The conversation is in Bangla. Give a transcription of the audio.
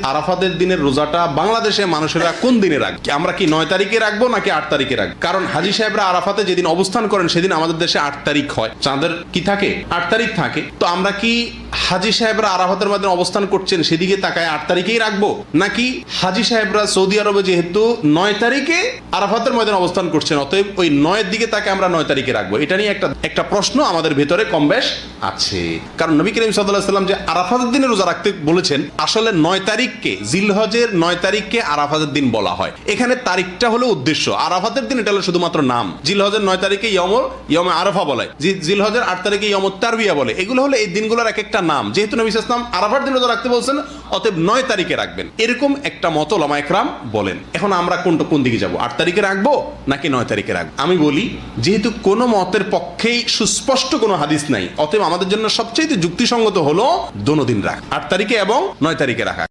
আরাফাতের দিনের রোজাটা বাংলাদেশে মানুষেরা কোন দিনে রাখবে? আমরা কি 9 তারিখে রাখবো নাকি 8 তারিখে রাখবো? কারণ হাজী সাহেবরা আরাফাতে যেদিন অবস্থান করেন সেদিন আমাদের দেশে 8 তারিখ হয়, চাঁদের কি থাকে 8 তারিখ থাকে। তো আমরা কি হাজী সাহেবরা আরাফাতের মধ্যে অবস্থান করছেন সেদিকে তাকায় 8 তারিখেই রাখবো, নাকি হাজী সাহেবরা সৌদি আরবে যেহেতু 9 তারিখে আরাফাতের ময়দানে অবস্থান করছেন অতএব ওই 9 দিকে তাকে আমরা 9 তারিখে রাখবো? এটা নিয়ে একটা প্রশ্ন আমাদের ভেতরে কম বেশ আছে। কারণ নবী করিম সাল্লাল্লাহু আলাইহি ওয়াসাল্লাম যে আরাফাতের দিনে রোজা রাখতে বলেছেন, আসলে 9 তারিখকে জিলহজের 9 তারিখকে আরাফাতের দিন বলা হয়। এখানে তারিখটা হলো উদ্দেশ্য, আরাফাতের দিন এটা হলো শুধুমাত্র নাম। জিলহজের 9 তারিখে ইয়মে আরাফা বলে, জিলহজের 8 তারিখে ইয়মুত তারবিয়া বলে। এগুলো হলো এই দিনগুলোর এক একটা নাম। যেহেতু নবী সাল্লাল্লাহু আলাইহি ওয়াসাল্লাম আরাফার দিন রোজা রাখতে বলছেন অতএব 9 তারিখে রাখবেন, এরকম একটা মত উলামা ইকরাম বলেন। এখন আমরা কোন দিকে যাব? 8 তারিখে রাখবো নাকি 9 তারিখে রাখবো? আমি বলি যেহেতু কোন মতের পক্ষেই সুস্পষ্ট কোনো হাদিস নাই, অতএব আমাদের জন্য সবচেয়ে যুক্তিসঙ্গত হলো দোনো দিন রাখা, 8 তারিখে এবং 9 তারিখে রাখা।